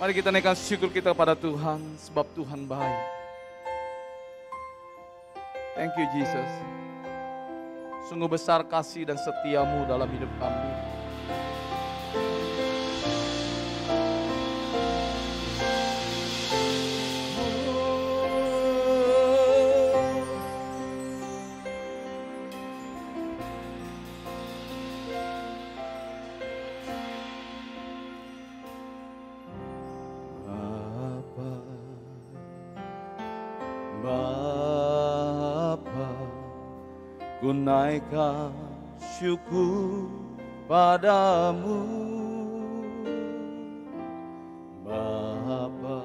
Mari kita naikkan syukur kita pada Tuhan, sebab Tuhan baik. Thank you Jesus. Sungguh besar kasih dan setiamu dalam hidup kami. Ku naikkan syukur padamu, Bapa,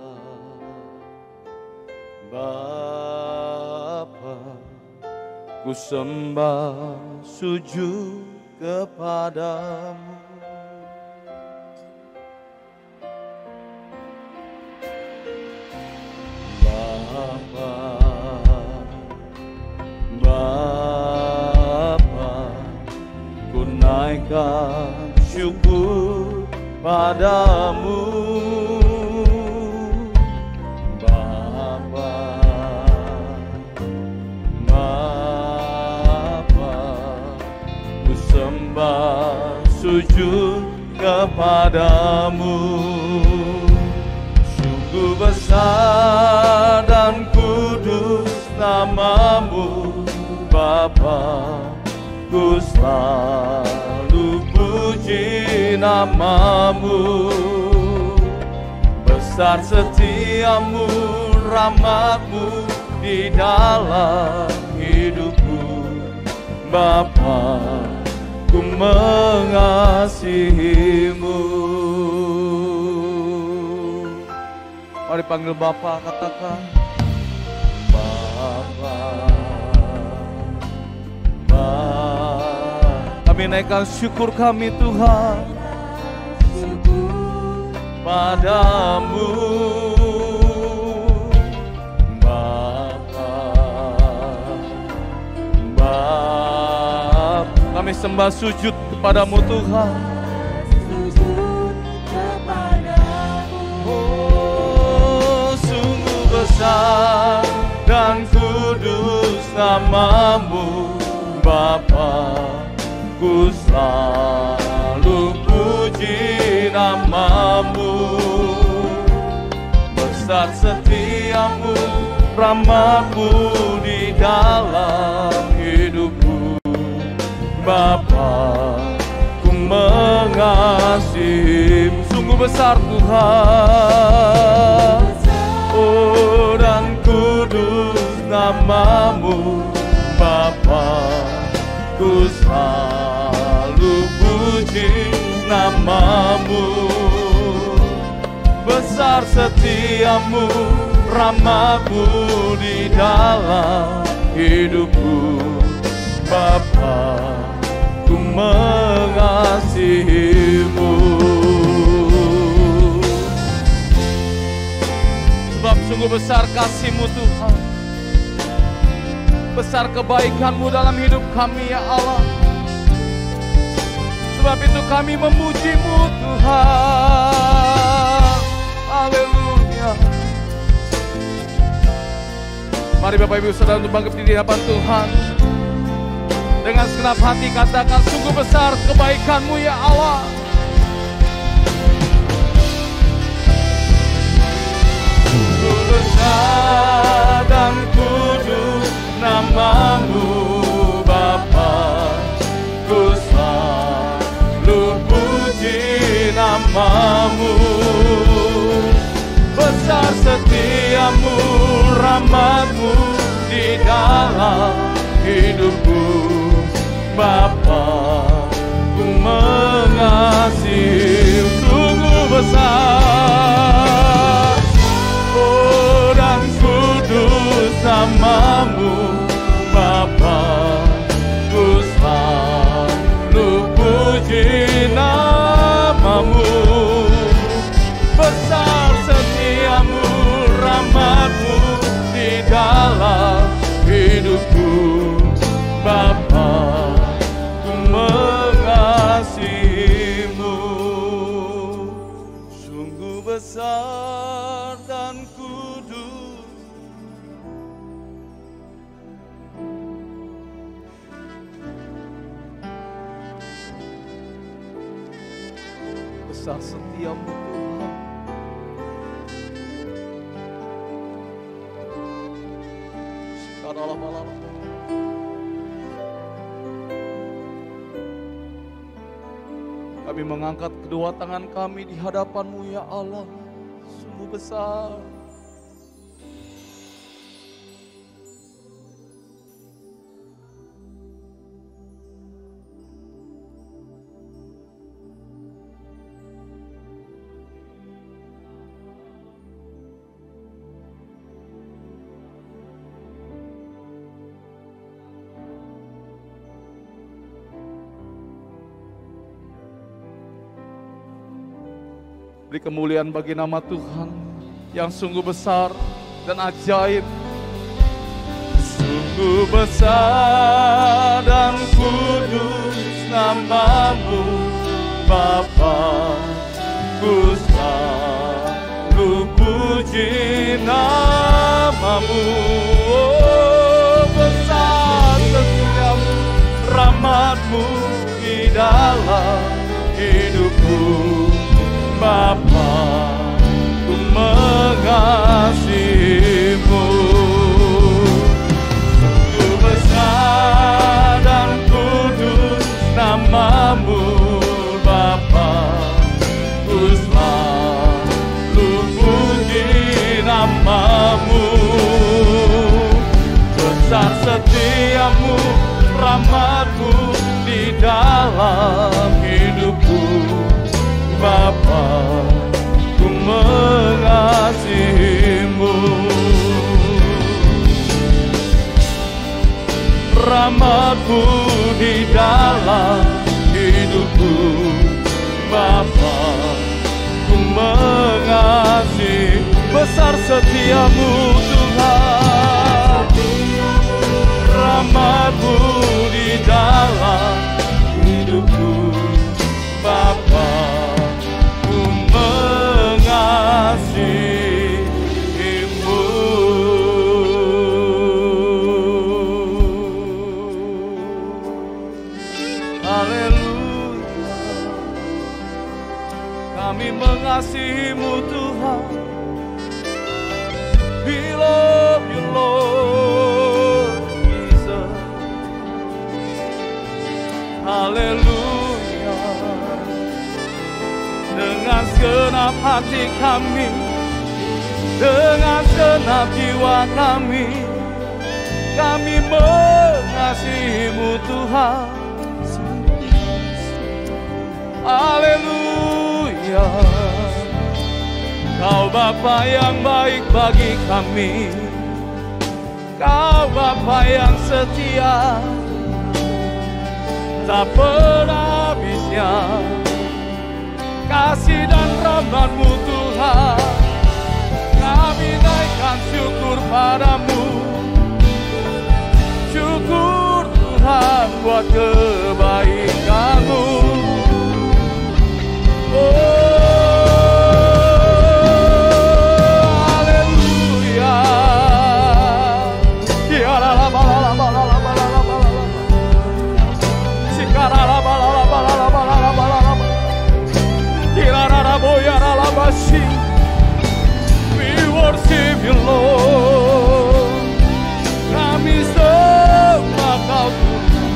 Bapa, ku sembah sujud kepadamu. Bapa, Bapa, ku naikkan syukur padamu, Bapa, Bapa, ku sembah sujud kepadamu. Sungguh besar dan kudus namamu, Bapa, ku selalu puji namamu. Besar setiamu, rahmatmu di dalam hidupku, Bapa, ku mengasihimu. Mari panggil Bapa, katakan Bapa. Kami naikkan syukur kami Tuhan padamu, Bapa, Bapa. Kami sembah sujud kepadamu Tuhan. Oh, sungguh besar dan kudus namamu, Bapa, ku selalu puji namamu. Besar setiamu, rahmatmu di dalam hidupku, Bapa, ku mengasihimu. Sungguh besar Tuhan, oh dan kudus namamu, Bapa, ku selalu puji namamu. Besar setiamu, rahmatmu di dalam hidupku, Bapa, ku mengasihimu. Sebab sungguh besar kasih-Mu Tuhan, besar kebaikan-Mu dalam hidup kami ya Allah. Sebab itu kami memuji-Mu Tuhan. Haleluya. Mari Bapak Ibu Saudara untuk bangkit di hadapan Tuhan. Dengan segenap hati katakan, sungguh besar kebaikan-Mu ya Allah. Sungguh besar dan kudus namamu, Bapa, ku selalu puji namamu. Besar setiamu, rahmatmu di dalam hidupku, Bapa, ku mengasihi. Sungguh besar, oh dan kudus namamu, Bapa, ku selalu puji namamu. Besar setiamu, rahmatmu di dalam hidupku, Bapa, ku mengasihimu. Sungguh besar dan kudus. Besar setiamu Tuhan. Kami mengangkat kedua tangan kami di hadapan-Mu ya Allah. Sungguh besar. Beri kemuliaan bagi nama Tuhan yang sungguh besar dan ajaib. Sungguh besar dan kudus nama-Mu Bapa, ku selalu puji nama-Mu. Oh, besar setiamu, rahmat-Mu di dalam hidupku. Bapa, ku mengasihi-Mu. Sungguh besar dan kudus nama-Mu Bapa, ku selalu puji nama-Mu. Besar setiamu, rahmat-Mu di dalam hidupku. Bapa, ku mengasihi-Mu. Rahmat-Mu di dalam hidupku. Bapa, ku mengasihi. Besar setiamu Tuhan. Rahmat-Mu di dalam hidupku. Bapa, mengasihi-Mu. Haleluya. Kami mengasihi-Mu Tuhan. We love You Lord Jesus. Haleluya. Dengan segenap hati kami, dengan segenap jiwa kami mengasihi-Mu Tuhan. Haleluya. Kau Bapa yang baik bagi kami, Kau Bapa yang setia, tak pernah habisnya kasih dan rahmat-Mu Tuhan. Kami naikkan syukur padamu. Syukur Tuhan buat kebaikan-Mu. Haleluya. Ya la la ba la ba la ba la ba la ba. Sikara la ba la ba la ba la ba la ba. We worship You Lord. Kami sembah Kau Tuhan.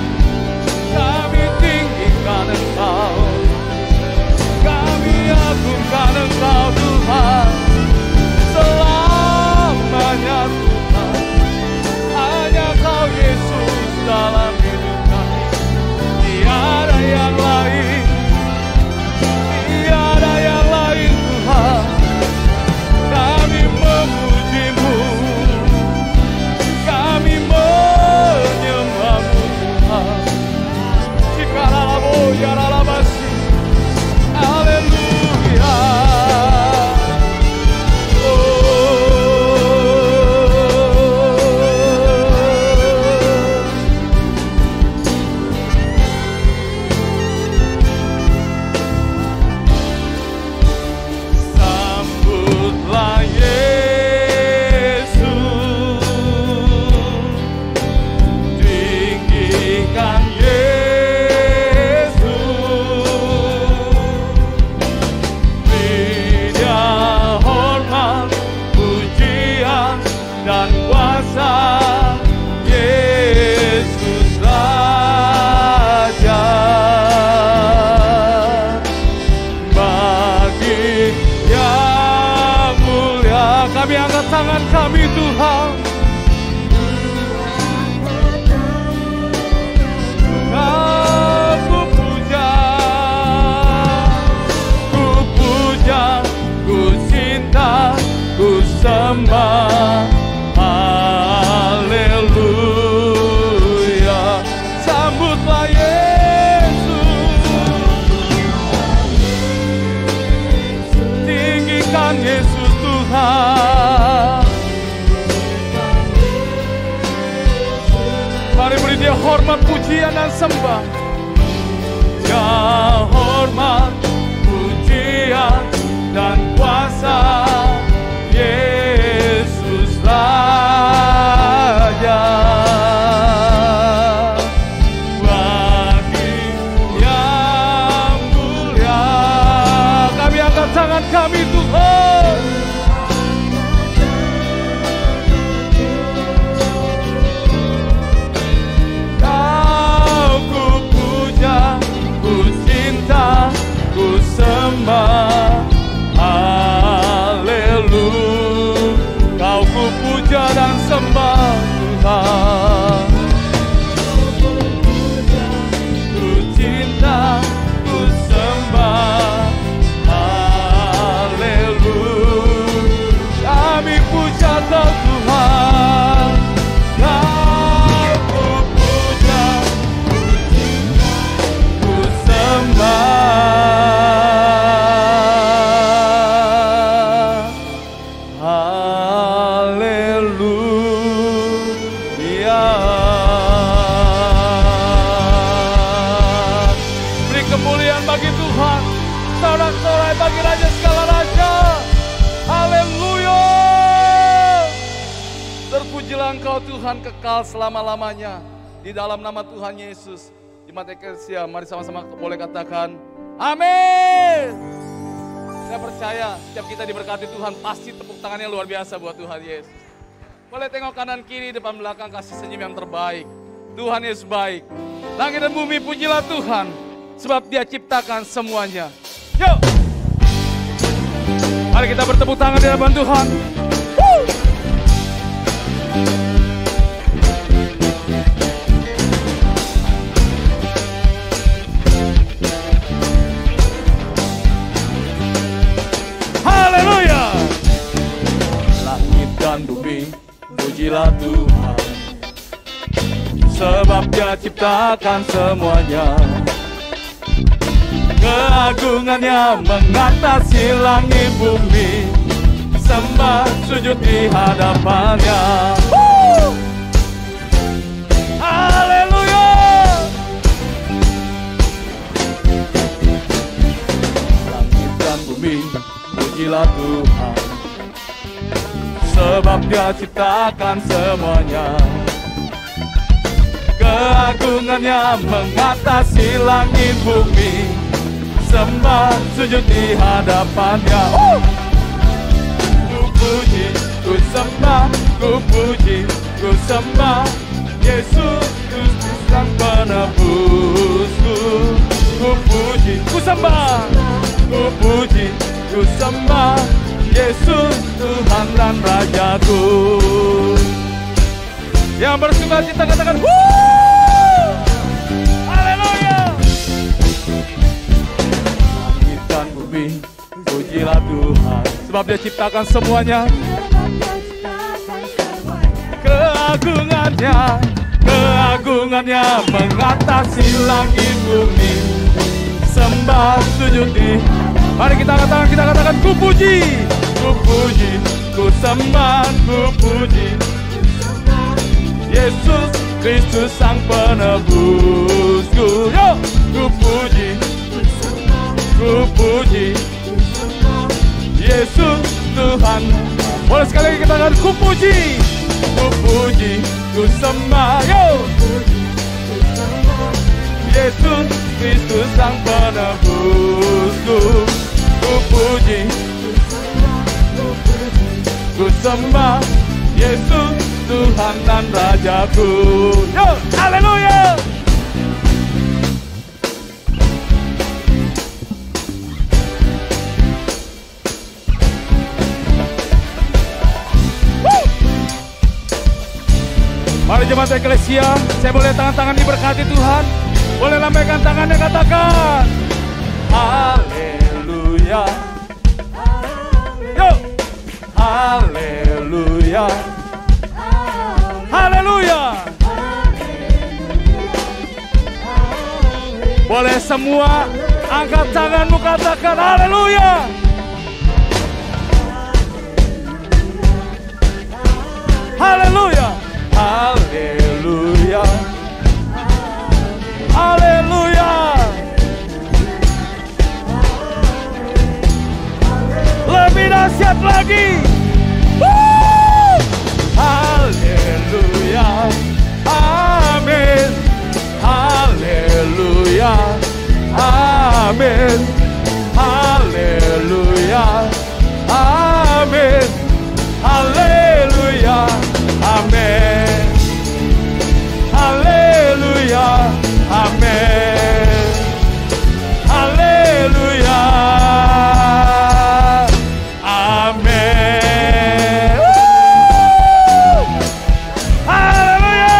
Kami angkat tangan kami Tuhan. Ku puja, ku cinta, ku sembah. Haleluya. Sambutlah Yesus. Tinggikan Yesus Tuhan. Mari beri Dia hormat, pujian dan sembah. Ya hormat, pujian dan kuasa Yesus Raja. Bagi yang mulia, kami angkat tangan kami Tuhan. Kau ku puja, ku cinta, ku sembah. Haleluya. Kau ku puja dan sembah Tuhan. Ku cinta, ku sembah. Haleluya. Kami puja Kau Tuhan. Kau ku puja, ku cinta, ku sembah. Haleluya. Beri kemuliaan bagi Tuhan, sorak-sorai bagi Raja segala Raja. Haleluya. Terpujilah Engkau Tuhan kekal selama-lamanya. Di dalam nama Tuhan Yesus. Jemaat Eklesia, mari sama-sama boleh katakan amin. Saya percaya setiap kita diberkati Tuhan, pasti tepuk tangannya luar biasa buat Tuhan Yesus. Boleh tengok kanan kiri, depan belakang, kasih senyum yang terbaik. Tuhan Yesus baik. Langit dan bumi pujilah Tuhan, sebab Dia ciptakan semuanya. Yuk, mari kita bertepuk tangan di hadapan Tuhan. Haleluya. Langit dan bumi pujilah Tuhan, sebab Dia ciptakan semuanya. Keagungannya mengatasi langit bumi, sembah sujud di hadapannya. Haleluya. Langit dan bumi pujilah Tuhan, sebab Dia ciptakan semuanya. Keagungannya mengatasi langit bumi, sembah sujud di hadapannya. Ku puji, ku sembah, ku puji, ku sembah Yesus, Kristus Sang Penebusku. Ku puji, ku sembah, ku puji, ku sembah Yesus Tuhan dan Rajaku. Yang bersukacita katakan haleluya. Langit dan bumi pujilah Tuhan, sebab Dia ciptakan semuanya. Keagungannya, keagungannya mengatasi langit bumi, sembah sujud di. Mari kita katakan ku puji, ku puji, ku sembah, ku puji Yesus Kristus Sang Penebusku. Yo, ku puji, ku puji Yesus Tuhan. Boleh sekali lagi kita katakan ku puji, ku puji, ku sembah. Yo, Yesus Kristus Sang Penebusku. Ku puji, ku sembah Yesus Tuhan dan Rajaku. Yo, haleluya. Mari jemaat eklesia, saya boleh tangan-tangan diberkati Tuhan. Boleh lambaikan tangannya, katakan haleluya. Yuk, haleluya. Haleluya. Boleh semua angkat tanganmu, katakan haleluya. Haleluya. Haleluya. Haleluya. Lebih dahsyat lagi. Haleluya. Amin. Haleluya. Amin. Haleluya. Amin. Haleluya. Amin. Haleluya. Amin. Haleluya. Amin. Haleluya.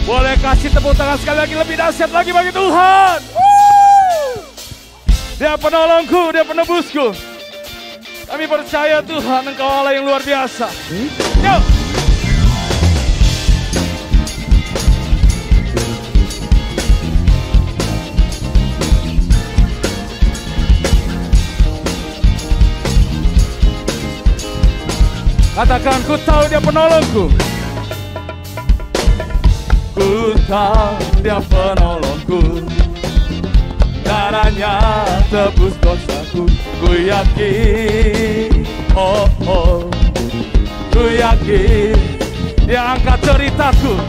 Boleh kasih tepuk tangan sekali lagi, lebih dahsyat lagi bagi Tuhan. Dia penolongku, dia penebusku. Kami percaya Tuhan, Engkau Allah yang luar biasa. Yuk. Katakan, ku tahu dia penolongku. Ku tahu dia penolongku. Darahnya tebus dosaku, ku yakin, oh oh, ku yakin, dia angkat ceritaku,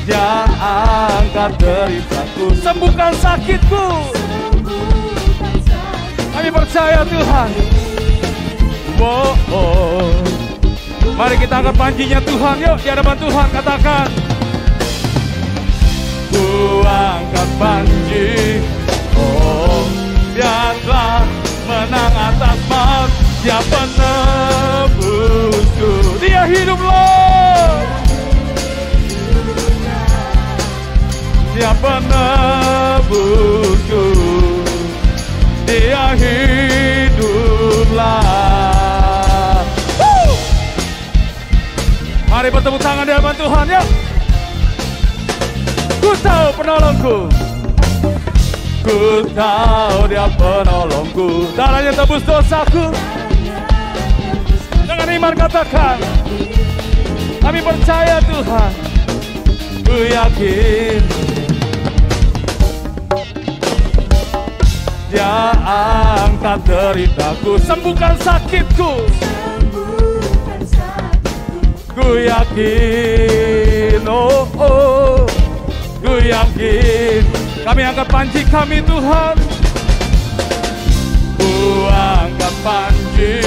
dia angkat ceritaku, sembuhkan sakitku. Kami percaya Tuhan, oh oh, mari kita angkat pancinya Tuhan, yuk di hadapan Tuhan katakan. Ku angkat panji, oh dia telah menang atas maut, dia penebusku, dia hidup loh, dia penebusku, dia hiduplah. Mari bertepuk tangan di hadapan Tuhan, yuk. Ku tahu penolongku, ku tahu dia penolongku, darahnya tebus dosaku. Dengan iman katakan, kami percaya Tuhan, ku yakin, dia angkat deritaku, sembuhkan sakitku. Ku yakin, oh oh, ku yakin, kami angkat panji kami Tuhan. Ku angkat panji,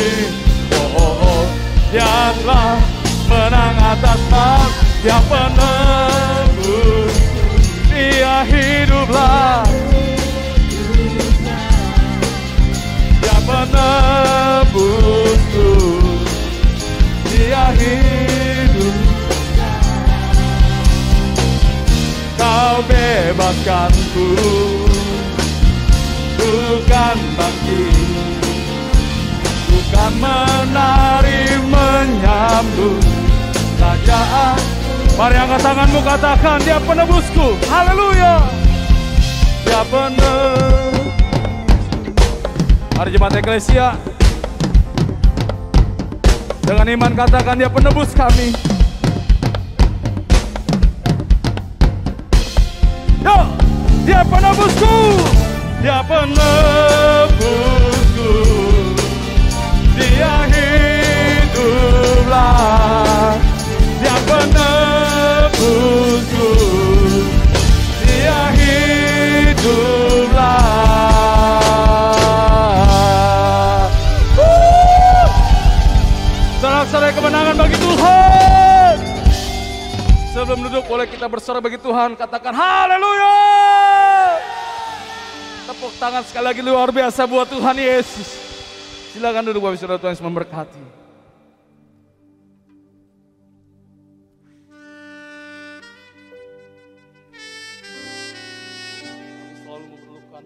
oh oh oh, dia telah menang atas maut, dia penebus, dia hiduplah, dia penebusku, dia hidup. Kau bebaskanku, bukan bangkit, bukan menari menyambut kerajaan. Mari angkat tanganmu katakan, dia penebusku, haleluya, dia penebus. Mari jemaat eklesia, dengan iman katakan, dia penebus kami. Yo, dia penebusku, dia penebusku, dia hiduplah, dia penebusku, dia hiduplah. Sorak-sorai kemenangan bagi Tuhan. Sebelum duduk boleh kita bersorak bagi Tuhan, katakan haleluya. Tepuk tangan sekali lagi luar biasa buat Tuhan Yesus. Silakan duduk Bapak Saudara, Tuhan Yesus memberkati. Kami selalu memerlukan.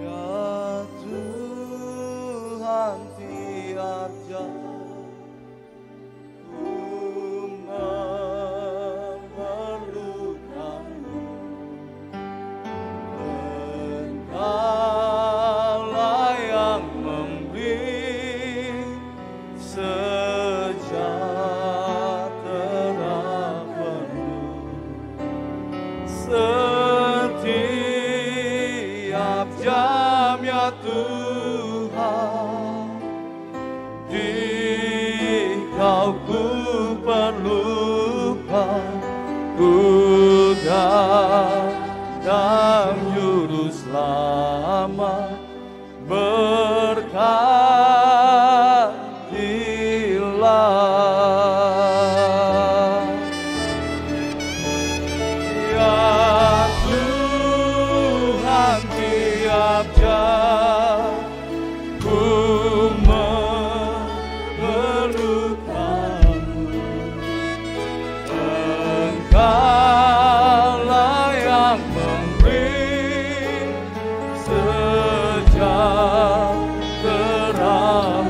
Ya Tuhan, tiap jam ku memerlukanmu. Engkaulah yang memberi sejahtera penuh. Setiap jam ya Tuhan, Dikau ku perlukan, ku dalam juru selamat, berkatilah. Ya Tuhan, tiap jam ku memerlukanmu. Engkaulah yang memberi sejahtera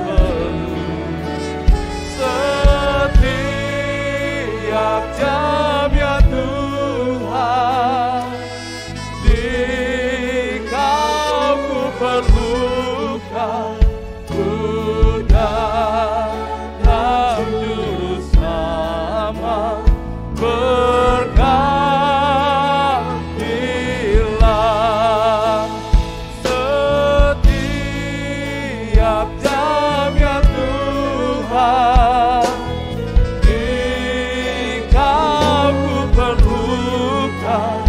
penuh. Setiap jam ya Tuhan, Dikau ku perlukan, ku dalam juru selamat, berkatilah. Setiap jam ya Tuhan, Dikau ku perlukan,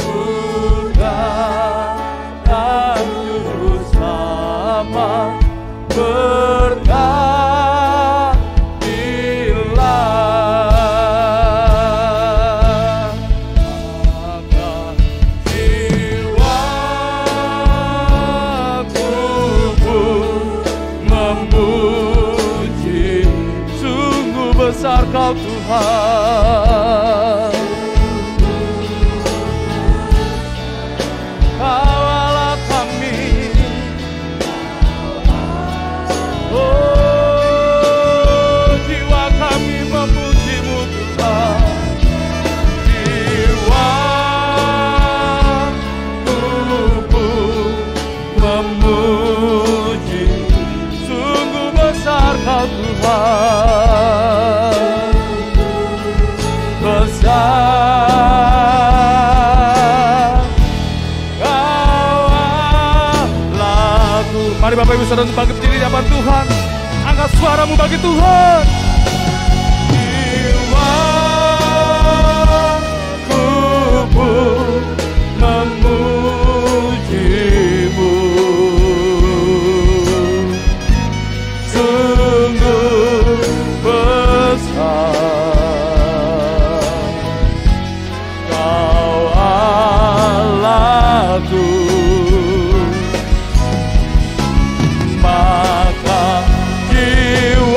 ku dalam juru selamat, berkatilah. Maka jiwaku pun memuji, sungguh besar Kau Tuhan. Kau Allah kami, oh jiwa kami memuji-Mu Tuhan. Jiwaku pun memuji, sungguh besar Kau Tuhan. Besar Kau Allahku. Mari Bapak Ibu Saudara bangkit berdiri di hadapan Tuhan. Angkat suaramu bagi Tuhan. Jiwaku pun memuji-Mu, sungguh besar Kau Allahku. Maka jiwaku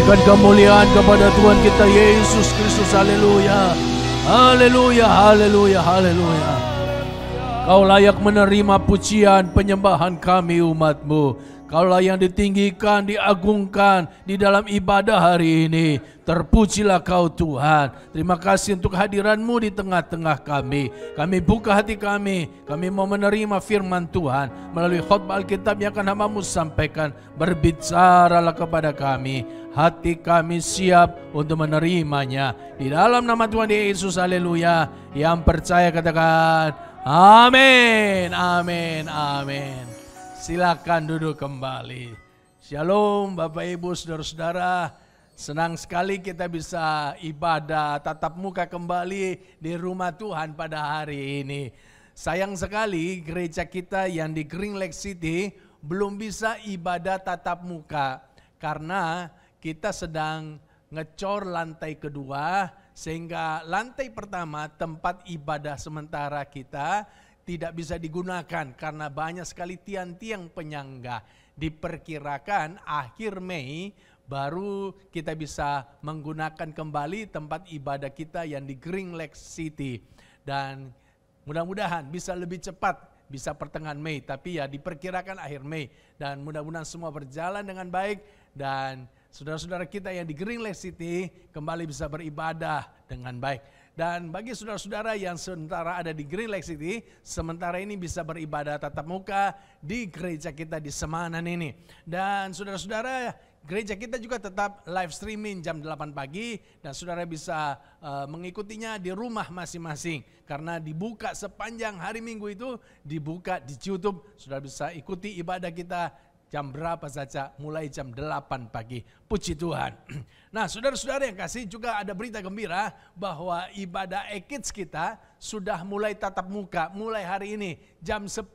Berikan kemuliaan kepada Tuhan kita Yesus Kristus. Haleluya. Haleluya, haleluya, haleluya. Kau layak menerima pujian penyembahan kami umat-Mu. Kaulah yang ditinggikan, diagungkan di dalam ibadah hari ini. Terpujilah Kau Tuhan. Terima kasih untuk hadiran-Mu di tengah-tengah kami. Kami buka hati kami mau menerima firman Tuhan melalui khotbah Alkitab yang akan hamba-Mu sampaikan. Berbicaralah kepada kami. Hati kami siap untuk menerimanya. Di dalam nama Tuhan Yesus, haleluya. Yang percaya katakan, amin, amin, amin. Silakan duduk kembali. Shalom Bapak Ibu Saudara-saudara. Senang sekali kita bisa ibadah tatap muka kembali di rumah Tuhan pada hari ini. Sayang sekali gereja kita yang di Green Lake City belum bisa ibadah tatap muka. Karena kita sedang ngecor lantai kedua. Sehingga lantai pertama tempat ibadah sementara kita tidak bisa digunakan karena banyak sekali tiang-tiang penyangga. Diperkirakan akhir Mei baru kita bisa menggunakan kembali tempat ibadah kita yang di Green Lake City. Dan mudah-mudahan bisa lebih cepat, bisa pertengahan Mei. Tapi ya diperkirakan akhir Mei. Dan mudah-mudahan semua berjalan dengan baik. Dan saudara-saudara kita yang di Green Lake City kembali bisa beribadah dengan baik. Dan bagi saudara-saudara yang sementara ada di Green Lake City, sementara ini bisa beribadah tatap muka di gereja kita di Semanan ini. Dan saudara-saudara, gereja kita juga tetap live streaming jam 8 pagi dan saudara bisa mengikutinya di rumah masing-masing. Karena dibuka sepanjang hari Minggu itu, dibuka di YouTube, saudara bisa ikuti ibadah kita jam berapa saja, mulai jam 8 pagi. Puji Tuhan. Nah saudara-saudara yang kasih, juga ada berita gembira bahwa ibadah e-kids kita sudah mulai tatap muka, mulai hari ini jam 10.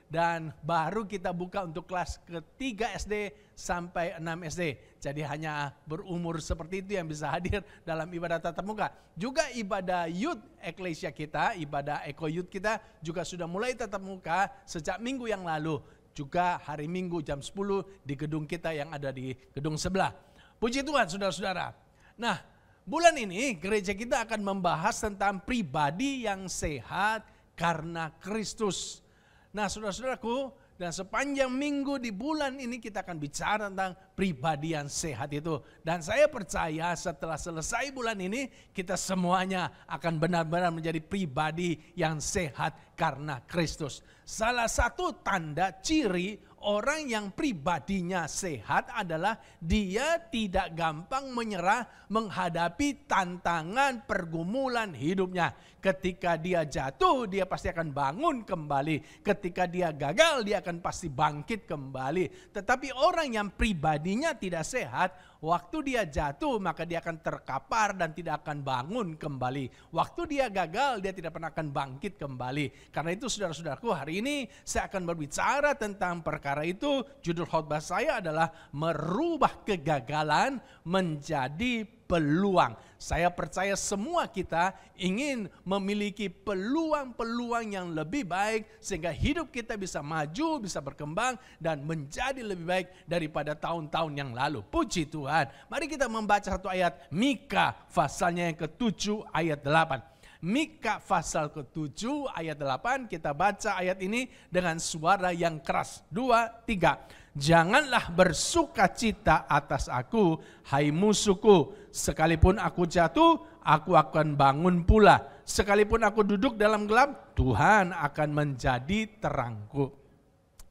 Dan baru kita buka untuk kelas ke-3 SD sampai 6 SD. Jadi hanya berumur seperti itu yang bisa hadir dalam ibadah tatap muka. Juga ibadah youth eklesia kita, ibadah Eko Youth kita juga sudah mulai tatap muka sejak minggu yang lalu. Juga hari Minggu jam 10 di gedung kita yang ada di gedung sebelah. Puji Tuhan saudara-saudara. Nah bulan ini gereja kita akan membahas tentang pribadi yang sehat karena Kristus. Nah saudara-saudaraku, dan sepanjang minggu di bulan ini kita akan bicara tentang pribadi yang sehat itu. Dan saya percaya setelah selesai bulan ini kita semuanya akan benar-benar menjadi pribadi yang sehat karena Kristus. Salah satu tanda ciri orang yang pribadinya sehat adalah dia tidak gampang menyerah menghadapi tantangan pergumulan hidupnya. Ketika dia jatuh, dia pasti akan bangun kembali. Ketika dia gagal, dia akan pasti bangkit kembali. Tetapi orang yang pribadinya tidak sehat, waktu dia jatuh maka dia akan terkapar dan tidak akan bangun kembali. Waktu dia gagal, dia tidak pernah akan bangkit kembali. Karena itu saudara-saudaraku, hari ini saya akan berbicara tentang perkara itu. Judul khotbah saya adalah merubah kegagalan menjadi peluang. Saya percaya semua kita ingin memiliki peluang-peluang yang lebih baik sehingga hidup kita bisa maju, bisa berkembang dan menjadi lebih baik daripada tahun-tahun yang lalu. Puji Tuhan. Mari kita membaca satu ayat Mika pasalnya yang ke-7 ayat 8. Mika pasal ke-7 ayat 8, kita baca ayat ini dengan suara yang keras. 2, 3. Janganlah bersukacita atas aku, hai musuhku. Sekalipun aku jatuh, aku akan bangun pula. Sekalipun aku duduk dalam gelap, Tuhan akan menjadi terangku.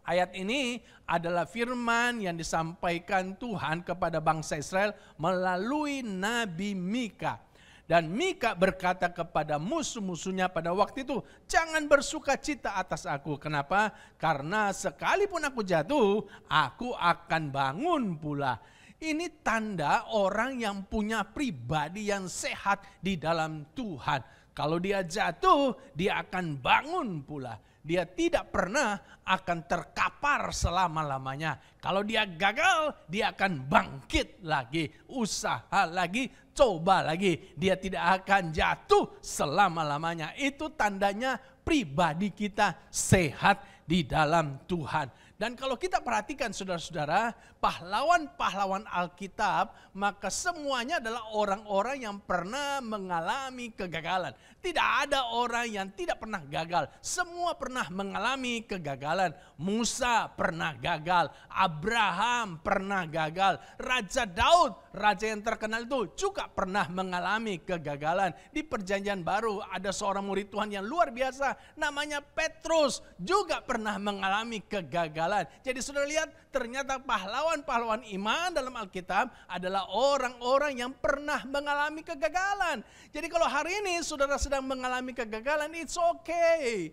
Ayat ini adalah firman yang disampaikan Tuhan kepada bangsa Israel melalui Nabi Mika. Dan Mika berkata kepada musuh-musuhnya pada waktu itu, jangan bersukacita atas aku. Kenapa? Karena sekalipun aku jatuh, aku akan bangun pula. Ini tanda orang yang punya pribadi yang sehat di dalam Tuhan. Kalau dia jatuh, dia akan bangun pula. Dia tidak pernah akan terkapar selama-lamanya. Kalau dia gagal, dia akan bangkit lagi, usaha lagi, coba lagi. Dia tidak akan jatuh selama-lamanya. Itu tandanya pribadi kita sehat di dalam Tuhan. Dan kalau kita perhatikan saudara-saudara, pahlawan-pahlawan Alkitab, maka semuanya adalah orang-orang yang pernah mengalami kegagalan. Tidak ada orang yang tidak pernah gagal. Semua pernah mengalami kegagalan. Musa pernah gagal, Abraham pernah gagal, Raja Daud, raja yang terkenal itu juga pernah mengalami kegagalan. Di Perjanjian Baru ada seorang murid Tuhan yang luar biasa, namanya Petrus, juga pernah mengalami kegagalan. Jadi saudara lihat, ternyata pahlawan-pahlawan iman dalam Alkitab adalah orang-orang yang pernah mengalami kegagalan. Jadi kalau hari ini saudara sedang mengalami kegagalan, it's okay.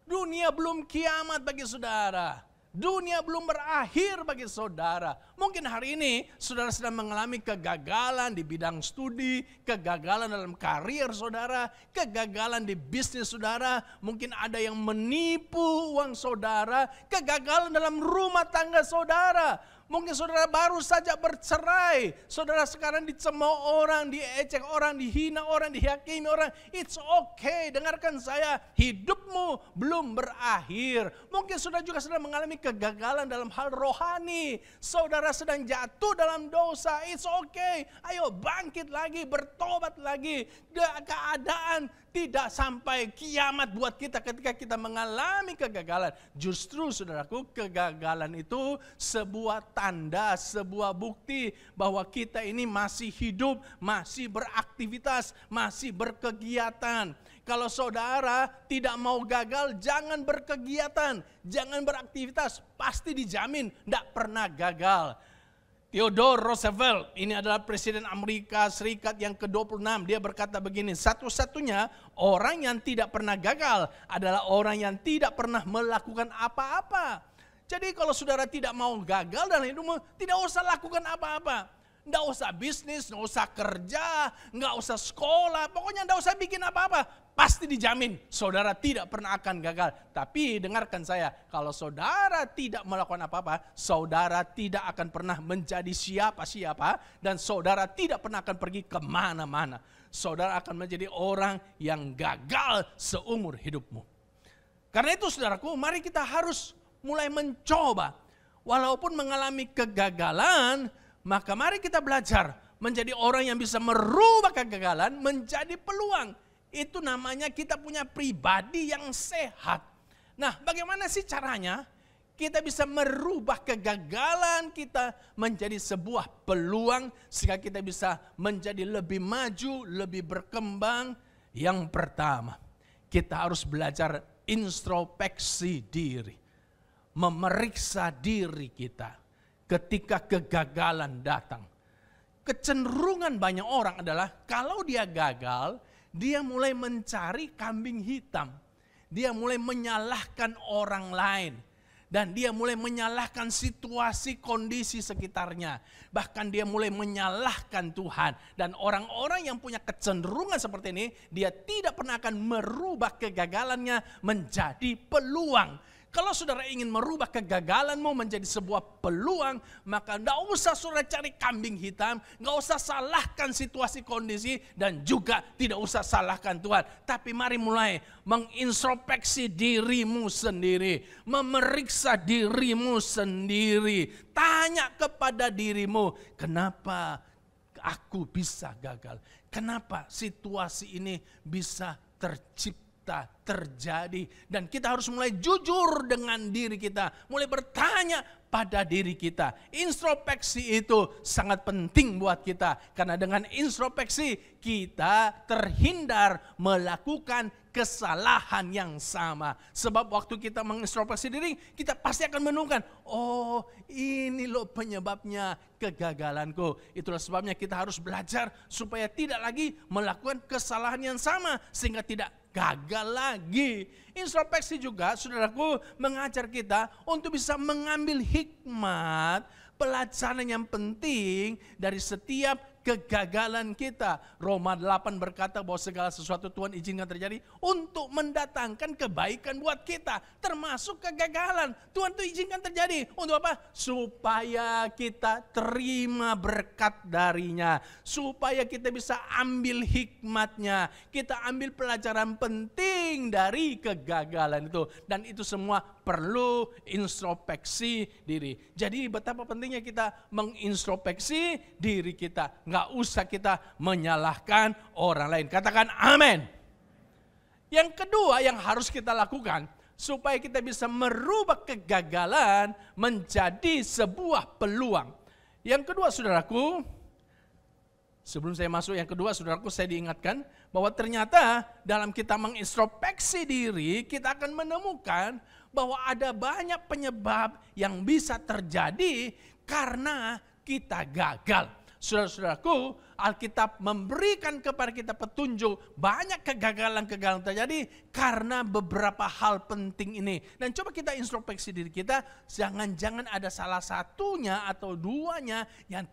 Dunia belum kiamat bagi saudara. Dunia belum berakhir bagi saudara. Mungkin hari ini saudara sedang mengalami kegagalan di bidang studi, kegagalan dalam karir saudara, kegagalan di bisnis saudara. Mungkin ada yang menipu uang saudara, kegagalan dalam rumah tangga saudara. Mungkin saudara baru saja bercerai, saudara sekarang dicemooh orang, diejek orang, dihina orang, dihakimi orang. It's okay, dengarkan saya, hidupmu belum berakhir. Mungkin saudara juga sedang mengalami kegagalan dalam hal rohani. Saudara sedang jatuh dalam dosa, it's okay. Ayo bangkit lagi, bertobat lagi. Keadaan tidak sampai kiamat buat kita ketika kita mengalami kegagalan. Justru saudaraku, kegagalan itu sebuah tanda, sebuah bukti bahwa kita ini masih hidup, masih beraktivitas, masih berkegiatan. Kalau saudara tidak mau gagal, jangan berkegiatan, jangan beraktivitas, pasti dijamin tidak pernah gagal. Theodore Roosevelt, ini adalah Presiden Amerika Serikat yang ke-26, dia berkata begini, satu-satunya orang yang tidak pernah gagal adalah orang yang tidak pernah melakukan apa-apa. Jadi kalau saudara tidak mau gagal dalam hidupmu, tidak usah lakukan apa-apa. Tidak usah bisnis, tidak usah kerja, tidak usah sekolah, pokoknya tidak usah bikin apa-apa. Pasti dijamin saudara tidak pernah akan gagal. Tapi dengarkan saya, kalau saudara tidak melakukan apa-apa, saudara tidak akan pernah menjadi siapa-siapa dan saudara tidak pernah akan pergi kemana-mana. Saudara akan menjadi orang yang gagal seumur hidupmu. Karena itu saudaraku, mari kita harus mulai mencoba. Walaupun mengalami kegagalan, maka mari kita belajar menjadi orang yang bisa merubah kegagalan menjadi peluang. Itu namanya kita punya pribadi yang sehat. Nah, bagaimana sih caranya kita bisa merubah kegagalan kita menjadi sebuah peluang sehingga kita bisa menjadi lebih maju, lebih berkembang? Yang pertama, kita harus belajar introspeksi diri. Memeriksa diri kita ketika kegagalan datang. Kecenderungan banyak orang adalah kalau dia gagal, dia mulai mencari kambing hitam. Dia mulai menyalahkan orang lain. Dan dia mulai menyalahkan situasi kondisi sekitarnya. Bahkan dia mulai menyalahkan Tuhan. Dan orang-orang yang punya kecenderungan seperti ini, dia tidak pernah akan merubah kegagalannya menjadi peluang. Kalau saudara ingin merubah kegagalanmu menjadi sebuah peluang, maka tidak usah saudara cari kambing hitam, tidak usah salahkan situasi kondisi, dan juga tidak usah salahkan Tuhan. Tapi mari mulai mengintrospeksi dirimu sendiri, memeriksa dirimu sendiri. Tanya kepada dirimu, kenapa aku bisa gagal? Kenapa situasi ini bisa tercipta? Terjadi, dan kita harus mulai jujur dengan diri kita, mulai bertanya pada diri kita. Introspeksi itu sangat penting buat kita, karena dengan introspeksi kita terhindar melakukan kesalahan yang sama. Sebab waktu kita mengintrospeksi diri, kita pasti akan menemukan, oh ini loh penyebabnya kegagalanku. Itulah sebabnya kita harus belajar supaya tidak lagi melakukan kesalahan yang sama, sehingga tidak gagal lagi. Introspeksi juga, saudaraku, mengajar kita untuk bisa mengambil hikmat, pelajaran yang penting dari setiap kegagalan kita. Roma 8 berkata bahwa segala sesuatu Tuhan izinkan terjadi untuk mendatangkan kebaikan buat kita. Termasuk kegagalan. Tuhan tuh izinkan terjadi. Untuk apa? Supaya kita terima berkat darinya. Supaya kita bisa ambil hikmatnya. Kita ambil pelajaran penting dari kegagalan itu. Dan itu semua perlu introspeksi diri. Jadi betapa pentingnya kita mengintrospeksi diri kita. Nggak usah kita menyalahkan orang lain. Katakan amin. Yang kedua yang harus kita lakukan supaya kita bisa merubah kegagalan menjadi sebuah peluang. Yang kedua saudaraku, sebelum saya masuk yang kedua saudaraku, saya diingatkan bahwa ternyata dalam kita mengintrospeksi diri kita akan menemukan bahwa ada banyak penyebab yang bisa terjadi karena kita gagal. Saudara-saudaraku, Alkitab memberikan kepada kita petunjuk banyak kegagalan-kegagalan terjadi karena beberapa hal penting ini. Dan coba kita introspeksi diri kita, jangan-jangan ada salah satunya atau duanya yang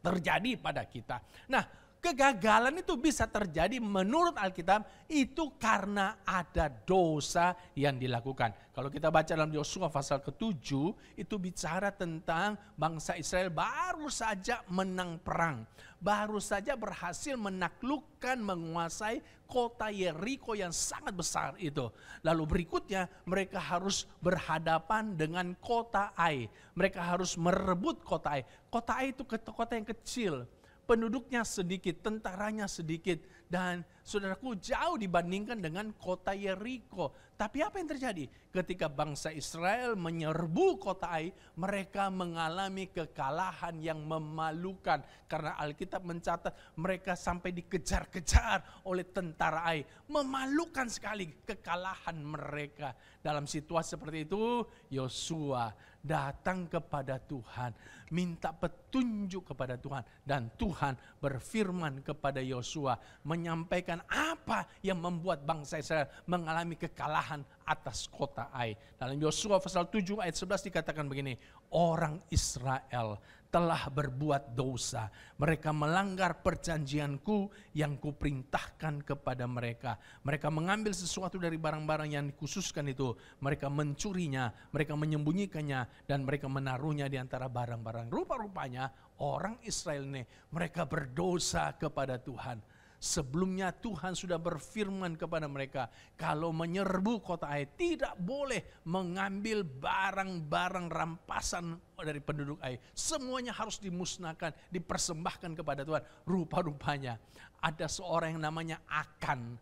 terjadi pada kita. Nah, kegagalan itu bisa terjadi menurut Alkitab itu karena ada dosa yang dilakukan. Kalau kita baca dalam Yosua pasal ke-7 itu bicara tentang bangsa Israel baru saja menang perang. Baru saja berhasil menaklukkan, menguasai kota Yeriko yang sangat besar itu. Lalu berikutnya mereka harus berhadapan dengan kota Ai. Mereka harus merebut kota Ai. Kota Ai itu kota yang kecil. Penduduknya sedikit, tentaranya sedikit. Dan saudaraku jauh dibandingkan dengan kota Yeriko. Tapi apa yang terjadi? Ketika bangsa Israel menyerbu kota Ai, mereka mengalami kekalahan yang memalukan. Karena Alkitab mencatat mereka sampai dikejar-kejar oleh tentara Ai. Memalukan sekali kekalahan mereka. Dalam situasi seperti itu, Yosua datang kepada Tuhan, minta petunjuk kepada Tuhan, dan Tuhan berfirman kepada Yosua menyampaikan apa yang membuat bangsa Israel mengalami kekalahan atas kota Ai. Dalam Yosua pasal 7 ayat 11 dikatakan begini, orang Israel telah berbuat dosa. Mereka melanggar perjanjianku yang kuperintahkan kepada mereka. Mereka mengambil sesuatu dari barang-barang yang dikhususkan itu. Mereka mencurinya, mereka menyembunyikannya, dan mereka menaruhnya di antara barang-barang. Rupa-rupanya orang Israel ini, mereka berdosa kepada Tuhan. Sebelumnya Tuhan sudah berfirman kepada mereka, kalau menyerbu kota Ai tidak boleh mengambil barang-barang rampasan dari penduduk Ai. Semuanya harus dimusnahkan, dipersembahkan kepada Tuhan. Rupa-rupanya ada seorang yang namanya Akan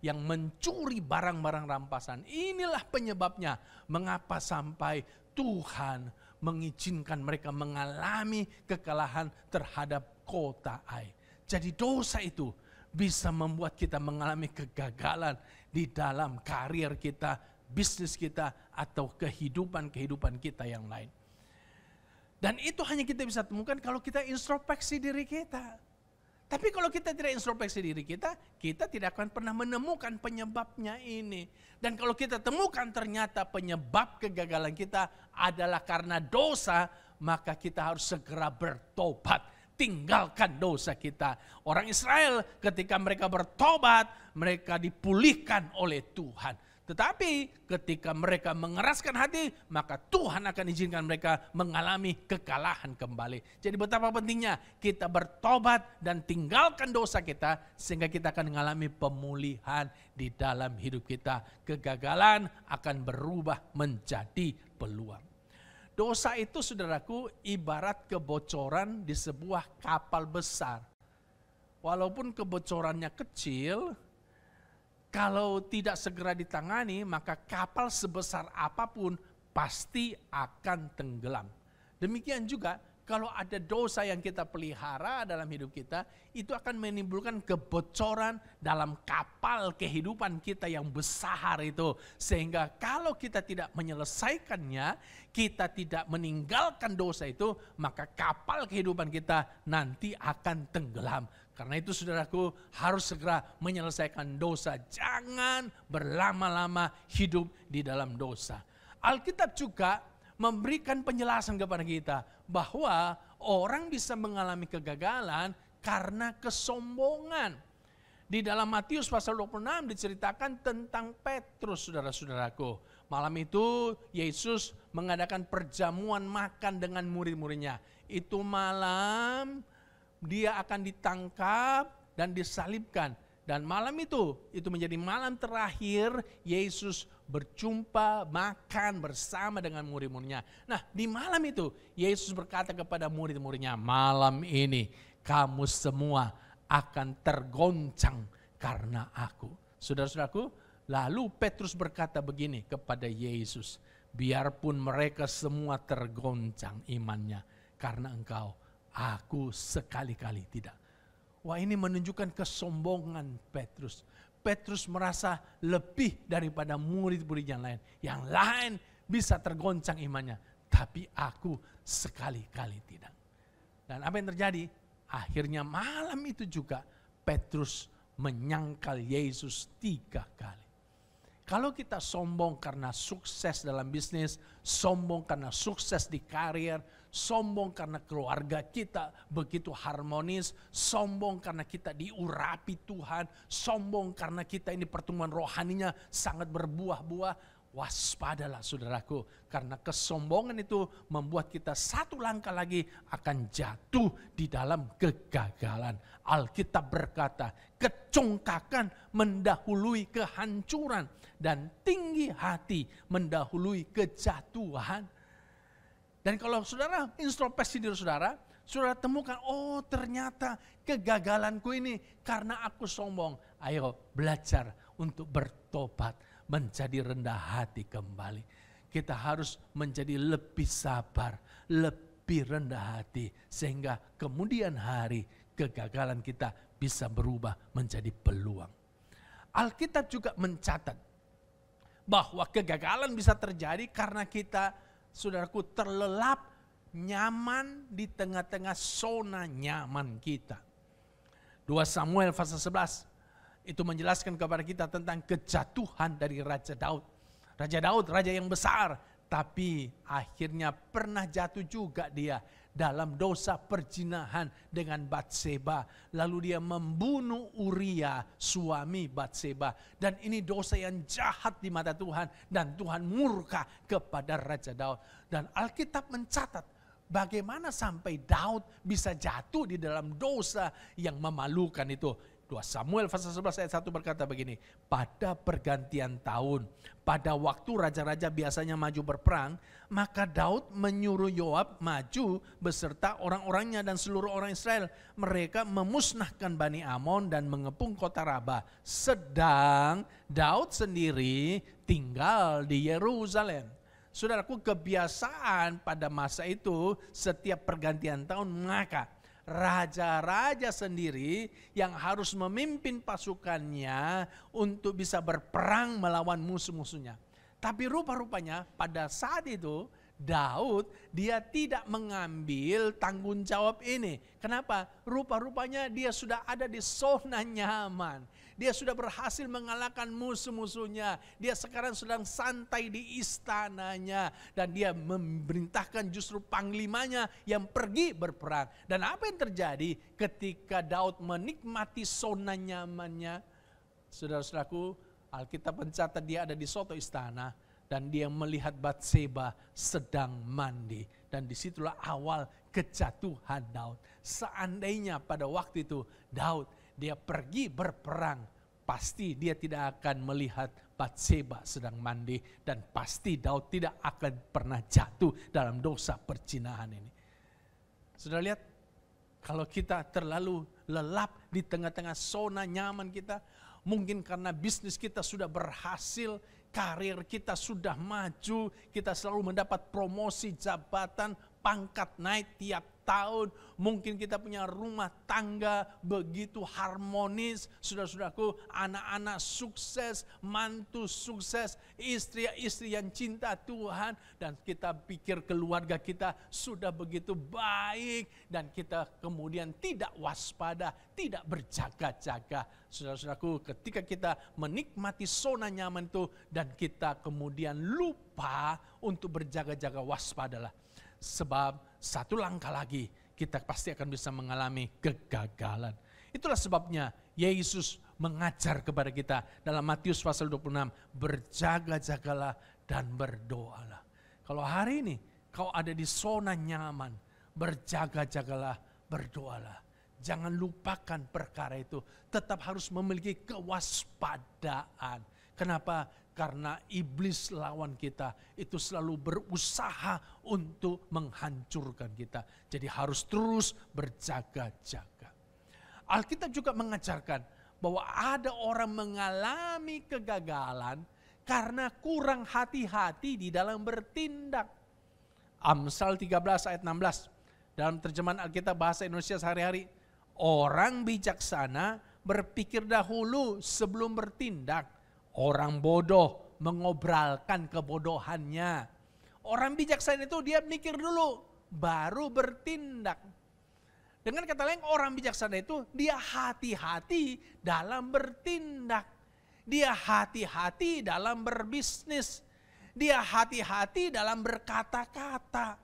yang mencuri barang-barang rampasan. Inilah penyebabnya mengapa sampai Tuhan mengizinkan mereka mengalami kekalahan terhadap kota Ai. Jadi dosa itu bisa membuat kita mengalami kegagalan di dalam karir kita, bisnis kita, atau kehidupan kita yang lain. Dan itu hanya kita bisa temukan kalau kita introspeksi diri kita. Tapi kalau kita tidak introspeksi diri kita, kita tidak akan pernah menemukan penyebabnya ini. Dan kalau kita temukan ternyata penyebab kegagalan kita adalah karena dosa, maka kita harus segera bertobat. Tinggalkan dosa kita. Orang Israel ketika mereka bertobat, mereka dipulihkan oleh Tuhan. Tetapi ketika mereka mengeraskan hati, maka Tuhan akan izinkan mereka mengalami kekalahan kembali. Jadi betapa pentingnya kita bertobat dan tinggalkan dosa kita, sehingga kita akan mengalami pemulihan di dalam hidup kita. Kegagalan akan berubah menjadi peluang. Dosa itu saudaraku ibarat kebocoran di sebuah kapal besar. Walaupun kebocorannya kecil, kalau tidak segera ditangani maka kapal sebesar apapun pasti akan tenggelam. Demikian juga kalau ada dosa yang kita pelihara dalam hidup kita, itu akan menimbulkan kebocoran dalam kapal kehidupan kita yang besar itu. Sehingga kalau kita tidak menyelesaikannya, kita tidak meninggalkan dosa itu, maka kapal kehidupan kita nanti akan tenggelam. Karena itu saudaraku harus segera menyelesaikan dosa. Jangan berlama-lama hidup di dalam dosa. Alkitab juga memberikan penjelasan kepada kita bahwa orang bisa mengalami kegagalan karena kesombongan. Di dalam Matius pasal 26 diceritakan tentang Petrus, saudara-saudaraku. Malam itu Yesus mengadakan perjamuan makan dengan murid-muridnya. Itu malam dia akan ditangkap dan disalibkan. Dan malam itu menjadi malam terakhir Yesus berjumpa makan bersama dengan murid-muridnya. Nah, di malam itu Yesus berkata kepada murid-muridnya, malam ini kamu semua akan tergoncang karena aku. Saudara-saudaraku, lalu Petrus berkata begini kepada Yesus, biarpun mereka semua tergoncang imannya karena engkau, aku sekali-kali tidak. Wah, ini menunjukkan kesombongan Petrus. Petrus merasa lebih daripada murid-murid yang lain. Yang lain bisa tergoncang imannya, tapi aku sekali-kali tidak. Dan apa yang terjadi? Akhirnya malam itu juga Petrus menyangkal Yesus 3 kali. Kalau kita sombong karena sukses dalam bisnis, sombong karena sukses di karir, sombong karena keluarga kita begitu harmonis, sombong karena kita diurapi Tuhan, sombong karena kita ini pertumbuhan rohaninya sangat berbuah-buah, waspadalah saudaraku, karena kesombongan itu membuat kita satu langkah lagi akan jatuh di dalam kegagalan. Alkitab berkata, kecongkakan mendahului kehancuran dan tinggi hati mendahului kejatuhan. Dan kalau saudara introspeksi diri saudara temukan, oh ternyata kegagalanku ini karena aku sombong. Ayo belajar untuk bertobat, menjadi rendah hati kembali. Kita harus menjadi lebih sabar, lebih rendah hati. Sehingga kemudian hari kegagalan kita bisa berubah menjadi peluang. Alkitab juga mencatat bahwa kegagalan bisa terjadi karena kita, saudaraku, terlelap nyaman di tengah-tengah zona nyaman kita. 2 Samuel pasal 11 itu menjelaskan kepada kita tentang kejatuhan dari Raja Daud. Raja Daud, raja yang besar, tapi akhirnya pernah jatuh juga dia dalam dosa perzinahan dengan Batseba. Lalu dia membunuh Uria, suami Batseba. Dan ini dosa yang jahat di mata Tuhan. Dan Tuhan murka kepada Raja Daud. Dan Alkitab mencatat bagaimana sampai Daud bisa jatuh di dalam dosa yang memalukan itu. 2 Samuel pasal 11 ayat 1 berkata begini, pada pergantian tahun, pada waktu raja-raja biasanya maju berperang, maka Daud menyuruh Yoab maju beserta orang-orangnya dan seluruh orang Israel. Mereka memusnahkan Bani Amon dan mengepung kota Raba. Sedang Daud sendiri tinggal di Yerusalem. Saudaraku, kebiasaan pada masa itu setiap pergantian tahun maka raja-raja sendiri yang harus memimpin pasukannya untuk bisa berperang melawan musuh-musuhnya. Tapi rupa-rupanya pada saat itu Daud dia tidak mengambil tanggung jawab ini. Kenapa? Rupa-rupanya dia sudah ada di zona nyaman. Dia sudah berhasil mengalahkan musuh-musuhnya. Dia sekarang sedang santai di istananya. Dan dia memerintahkan justru panglimanya yang pergi berperang. Dan apa yang terjadi ketika Daud menikmati zona nyamannya? Saudara-saudaraku, Alkitab mencatat dia ada di soto istana. Dan dia melihat Batseba sedang mandi. Dan disitulah awal kejatuhan Daud. Seandainya pada waktu itu Daud dia pergi berperang, pasti dia tidak akan melihat Batseba sedang mandi. Dan pasti Daud tidak akan pernah jatuh dalam dosa perzinahan ini. Sudah lihat, kalau kita terlalu lelap di tengah-tengah zona nyaman kita, mungkin karena bisnis kita sudah berhasil, karir kita sudah maju, kita selalu mendapat promosi jabatan, pangkat naik tiap tahun, mungkin kita punya rumah tangga begitu harmonis, saudara-saudaraku, anak-anak sukses, mantu sukses, istri-istri yang cinta Tuhan, dan kita pikir keluarga kita sudah begitu baik, dan kita kemudian tidak waspada, tidak berjaga-jaga. Saudara-saudaraku, ketika kita menikmati zona nyaman itu, dan kita kemudian lupa untuk berjaga-jaga, waspadalah. Sebab satu langkah lagi kita pasti akan bisa mengalami kegagalan. Itulah sebabnya Yesus mengajar kepada kita dalam Matius pasal 26, berjaga-jagalah dan berdoalah. Kalau hari ini kau ada di zona nyaman, berjaga-jagalah, berdoalah. Jangan lupakan perkara itu, tetap harus memiliki kewaspadaan. Kenapa? Karena iblis lawan kita itu selalu berusaha untuk menghancurkan kita. Jadi harus terus berjaga-jaga. Alkitab juga mengajarkan bahwa ada orang mengalami kegagalan karena kurang hati-hati di dalam bertindak. Amsal 13 ayat 16 dalam terjemahan Alkitab bahasa Indonesia sehari-hari. Orang bijaksana berpikir dahulu sebelum bertindak. Orang bodoh mengobralkan kebodohannya. Orang bijaksana itu dia mikir dulu baru bertindak. Dengan kata lain, orang bijaksana itu dia hati-hati dalam bertindak. Dia hati-hati dalam berbisnis. Dia hati-hati dalam berkata-kata.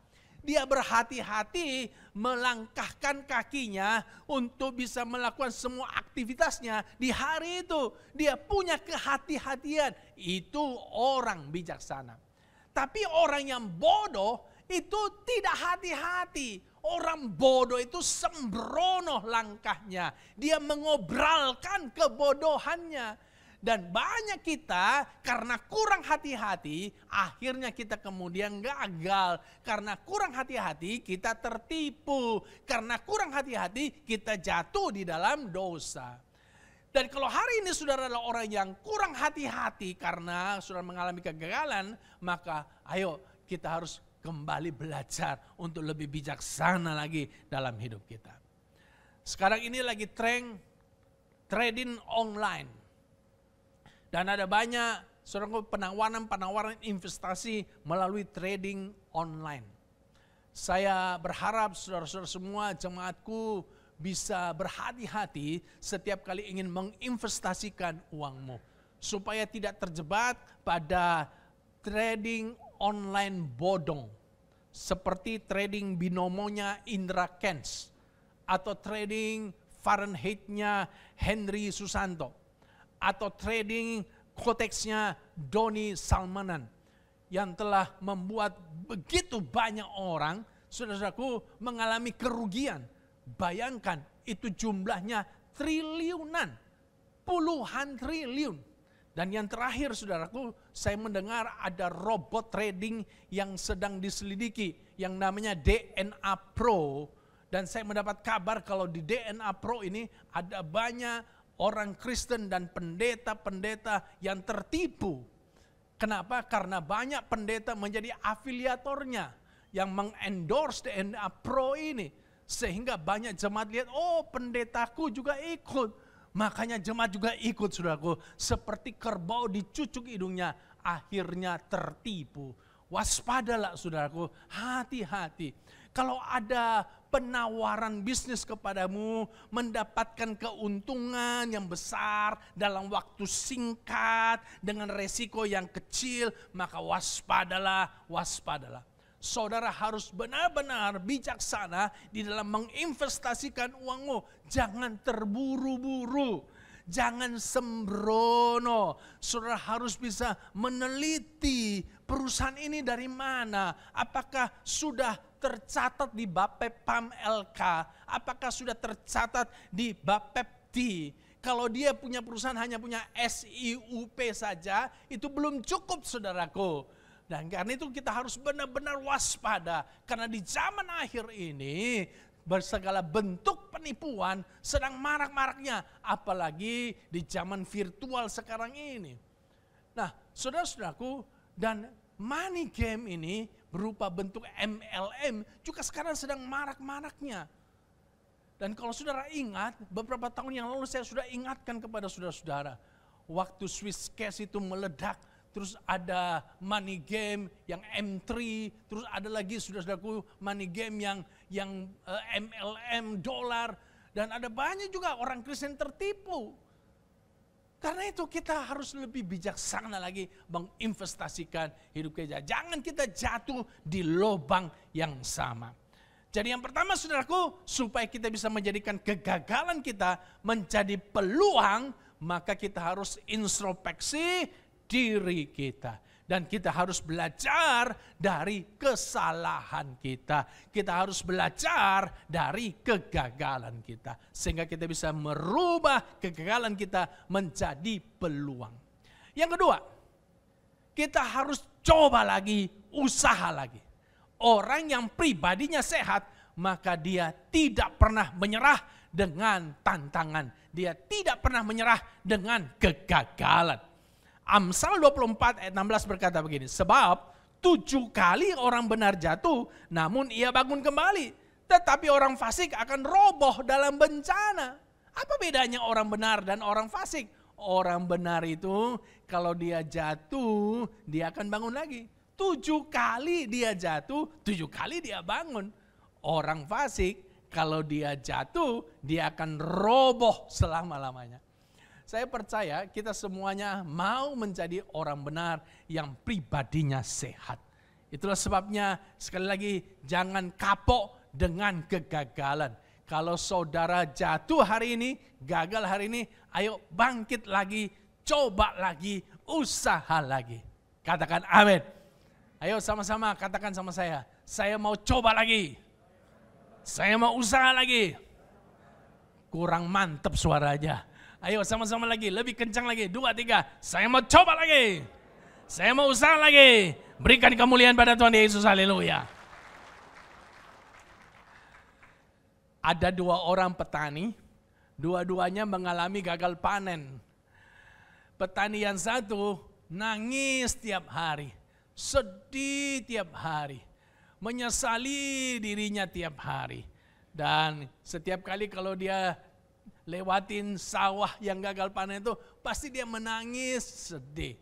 Dia berhati-hati melangkahkan kakinya untuk bisa melakukan semua aktivitasnya di hari itu. Dia punya kehati-hatian. Itu orang bijaksana. Tapi orang yang bodoh itu tidak hati-hati. Orang bodoh itu sembrono langkahnya. Dia mengobralkan kebodohannya. Dan banyak kita karena kurang hati-hati, akhirnya kita kemudian gagal. Karena kurang hati-hati kita tertipu. Karena kurang hati-hati kita jatuh di dalam dosa. Dan kalau hari ini saudara adalah orang yang kurang hati-hati karena saudara mengalami kegagalan, maka ayo kita harus kembali belajar untuk lebih bijaksana lagi dalam hidup kita. Sekarang ini lagi tren trading online. Dan ada banyak saudara penawaran investasi melalui trading online. Saya berharap saudara-saudara semua jemaatku bisa berhati-hati setiap kali ingin menginvestasikan uangmu. Supaya tidak terjebak pada trading online bodong. Seperti trading binomonya Indra Kents. Atau trading Fahrenheit-nya Henry Susanto. Atau trading koteksnya Doni Salmanan. Yang telah membuat begitu banyak orang, saudaraku, mengalami kerugian. Bayangkan itu jumlahnya triliunan, puluhan triliun. Dan yang terakhir saudaraku, saya mendengar ada robot trading yang sedang diselidiki yang namanya DNA Pro. Dan saya mendapat kabar kalau di DNA Pro ini ada banyak orang Kristen dan pendeta-pendeta yang tertipu. Kenapa? Karena banyak pendeta menjadi afiliatornya yang mengendorse DNA Pro ini. Sehingga banyak jemaat lihat, oh pendetaku juga ikut. Makanya jemaat juga ikut saudaraku. Seperti kerbau dicucuk hidungnya, akhirnya tertipu. Waspadalah saudaraku, hati-hati. Kalau ada penawaran bisnis kepadamu, mendapatkan keuntungan yang besar dalam waktu singkat, dengan resiko yang kecil, maka waspadalah, waspadalah. Saudara harus benar-benar bijaksana di dalam menginvestasikan uangmu. Jangan terburu-buru. Jangan sembrono. Saudara harus bisa meneliti perusahaan ini dari mana. Apakah sudah tercatat di Bapepam LK? Apakah sudah tercatat di Bapepti? Kalau dia punya perusahaan hanya punya SIUP saja, itu belum cukup saudaraku. Dan karena itu kita harus benar-benar waspada. Karena di zaman akhir ini, bersegala bentuk penipuan sedang marak-maraknya. Apalagi di zaman virtual sekarang ini. Nah, saudara-saudaraku, dan money game ini berupa bentuk MLM juga sekarang sedang marak-maraknya. Dan kalau saudara ingat, beberapa tahun yang lalu saya sudah ingatkan kepada saudara-saudara. Waktu Swiss Cash itu meledak, terus ada money game yang M3, terus ada lagi saudara-saudaraku money game yang MLM dolar, dan ada banyak juga orang Kristen tertipu. Karena itu kita harus lebih bijaksana lagi menginvestasikan hidup kita. Jangan kita jatuh di lubang yang sama. Jadi yang pertama saudaraku, supaya kita bisa menjadikan kegagalan kita menjadi peluang, maka kita harus introspeksi diri kita. Dan kita harus belajar dari kesalahan kita. Kita harus belajar dari kegagalan kita. Sehingga kita bisa merubah kegagalan kita menjadi peluang. Yang kedua, kita harus coba lagi, usaha lagi. Orang yang pribadinya sehat, maka dia tidak pernah menyerah dengan tantangan. Dia tidak pernah menyerah dengan kegagalan. Amsal 24 ayat 16 berkata begini, sebab 7 kali orang benar jatuh, namun ia bangun kembali. Tetapi orang fasik akan roboh dalam bencana. Apa bedanya orang benar dan orang fasik? Orang benar itu kalau dia jatuh, dia akan bangun lagi. 7 kali dia jatuh, 7 kali dia bangun. Orang fasik kalau dia jatuh, dia akan roboh selama-lamanya. Saya percaya kita semuanya mau menjadi orang benar yang pribadinya sehat. Itulah sebabnya sekali lagi jangan kapok dengan kegagalan. Kalau saudara jatuh hari ini, gagal hari ini, ayo bangkit lagi, coba lagi, usaha lagi. Katakan amin. Ayo sama-sama katakan sama saya mau coba lagi. Saya mau usaha lagi. Kurang mantep suaranya. Ayo sama-sama lagi, lebih kencang lagi. 2, 3, saya mau coba lagi. Saya mau usaha lagi. Berikan kemuliaan pada Tuhan Yesus, haleluya. Ada 2 orang petani, dua-duanya mengalami gagal panen. Petani yang satu nangis tiap hari, sedih tiap hari, menyesali dirinya tiap hari. Dan setiap kali kalau dia lewatin sawah yang gagal panen itu, pasti dia menangis sedih.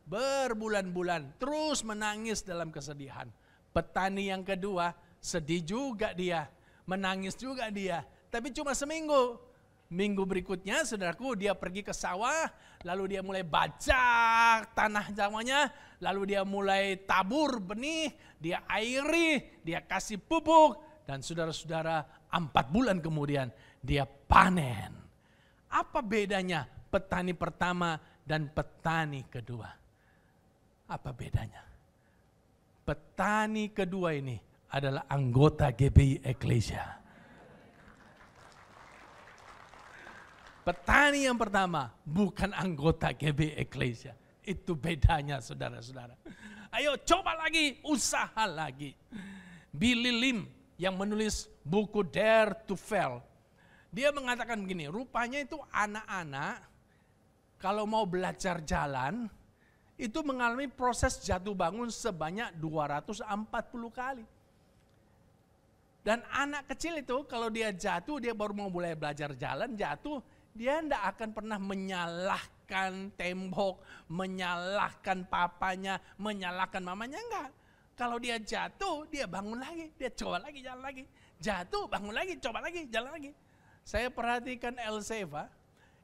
Berbulan-bulan terus menangis dalam kesedihan. Petani yang kedua sedih juga dia, menangis juga dia. Tapi cuma seminggu. Minggu berikutnya saudaraku dia pergi ke sawah, lalu dia mulai bajak tanah sawahnya, lalu dia mulai tabur benih, dia airi, dia kasih pupuk. Dan saudara-saudara 4 bulan kemudian dia panen. Apa bedanya petani pertama dan petani kedua? Apa bedanya? Petani kedua ini adalah anggota GBI Eklesia. Petani yang pertama bukan anggota GBI Eklesia. Itu bedanya saudara-saudara. Ayo coba lagi, usaha lagi. Billy Lim yang menulis buku Dare to Fail. Dia mengatakan begini, rupanya itu anak-anak kalau mau belajar jalan, itu mengalami proses jatuh bangun sebanyak 240 kali. Dan anak kecil itu kalau dia jatuh, dia baru mau mulai belajar jalan, jatuh, dia tidak akan pernah menyalahkan tembok, menyalahkan papanya, menyalahkan mamanya, enggak. Kalau dia jatuh, dia bangun lagi, dia coba lagi, jalan lagi. Jatuh, bangun lagi, coba lagi, jalan lagi. Saya perhatikan Elseva,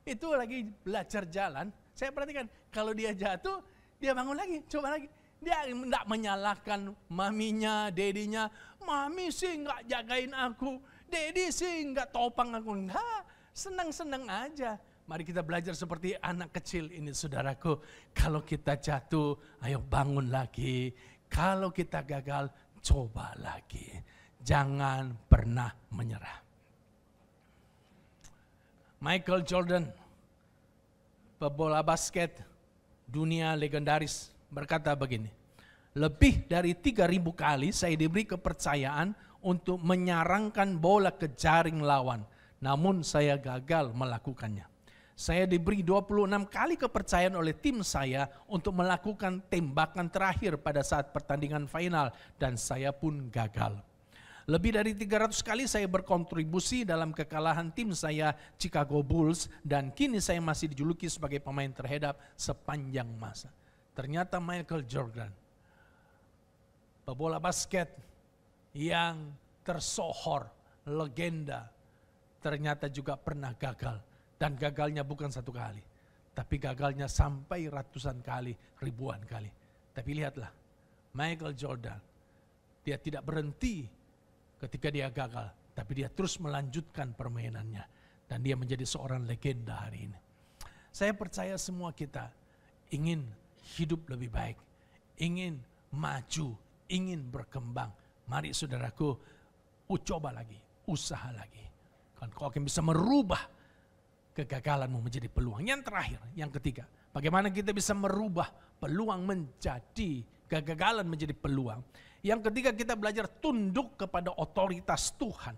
itu lagi belajar jalan. Saya perhatikan, kalau dia jatuh, dia bangun lagi, coba lagi. Dia tidak menyalahkan maminya, dedinya. Mami sih nggak jagain aku, dedi sih nggak topang aku. Enggak, senang-senang aja. Mari kita belajar seperti anak kecil ini saudaraku. Kalau kita jatuh, ayo bangun lagi. Kalau kita gagal, coba lagi. Jangan pernah menyerah. Michael Jordan, pebola basket dunia legendaris, berkata begini, lebih dari 3.000 kali saya diberi kepercayaan untuk menyarangkan bola ke jaring lawan, namun saya gagal melakukannya. Saya diberi 26 kali kepercayaan oleh tim saya untuk melakukan tembakan terakhir pada saat pertandingan final dan saya pun gagal. Lebih dari 300 kali saya berkontribusi dalam kekalahan tim saya Chicago Bulls dan kini saya masih dijuluki sebagai pemain terhebat sepanjang masa. Ternyata Michael Jordan, pebola basket yang tersohor, legenda, ternyata juga pernah gagal. Dan gagalnya bukan 1 kali, tapi gagalnya sampai ratusan kali, ribuan kali. Tapi lihatlah, Michael Jordan, dia tidak berhenti ketika dia gagal. Tapi dia terus melanjutkan permainannya. Dan dia menjadi seorang legenda hari ini. Saya percaya semua kita ingin hidup lebih baik. Ingin maju, ingin berkembang. Mari saudaraku, coba lagi, usaha lagi. Kan kau akan bisa merubah kegagalanmu menjadi peluang. Yang terakhir, yang ketiga, bagaimana kita bisa merubah peluang menjadi kegagalan menjadi peluang. Yang ketiga, kita belajar tunduk kepada otoritas Tuhan.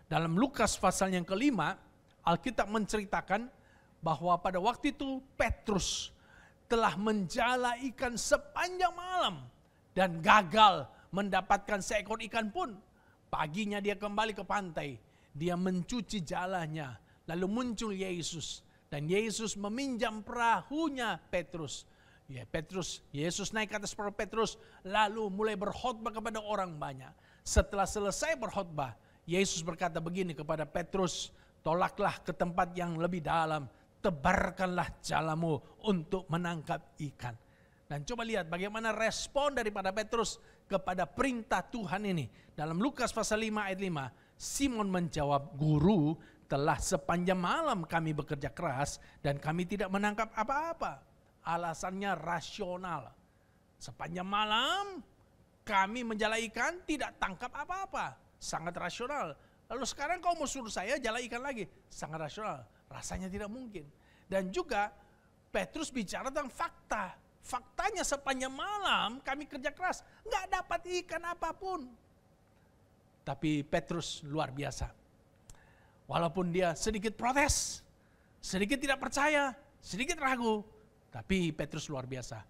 Dalam Lukas pasal yang kelima, Alkitab menceritakan bahwa pada waktu itu Petrus telah menjala ikan sepanjang malam dan gagal mendapatkan seekor ikan pun. Paginya dia kembali ke pantai, dia mencuci jalanya, lalu muncul Yesus dan Yesus meminjam perahunya Petrus. Yesus naik ke atas perahu Petrus lalu mulai berkhotbah kepada orang banyak. Setelah selesai berkhotbah, Yesus berkata begini kepada Petrus, tolaklah ke tempat yang lebih dalam, tebarkanlah jalamu untuk menangkap ikan. Dan coba lihat bagaimana respon daripada Petrus kepada perintah Tuhan ini. Dalam Lukas pasal 5 ayat 5, Simon menjawab, Guru, telah sepanjang malam kami bekerja keras dan kami tidak menangkap apa-apa. Alasannya rasional. Sepanjang malam kami menjala ikan tidak tangkap apa-apa. Sangat rasional. Lalu sekarang kau mau suruh saya jala ikan lagi. Sangat rasional. Rasanya tidak mungkin. Dan juga Petrus bicara tentang fakta. Faktanya sepanjang malam kami kerja keras. Nggak dapat ikan apapun. Tapi Petrus luar biasa. Walaupun dia sedikit protes. Sedikit tidak percaya. Sedikit ragu. Tapi Petrus luar biasa.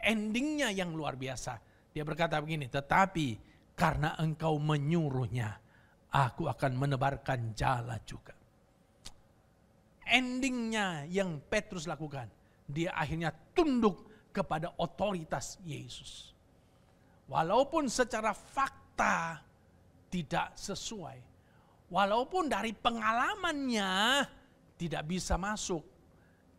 Endingnya yang luar biasa. Dia berkata begini, tetapi karena engkau menyuruhnya, aku akan menebarkan jala juga. Endingnya yang Petrus lakukan, dia akhirnya tunduk kepada otoritas Yesus. Walaupun secara fakta tidak sesuai, walaupun dari pengalamannya tidak bisa masuk,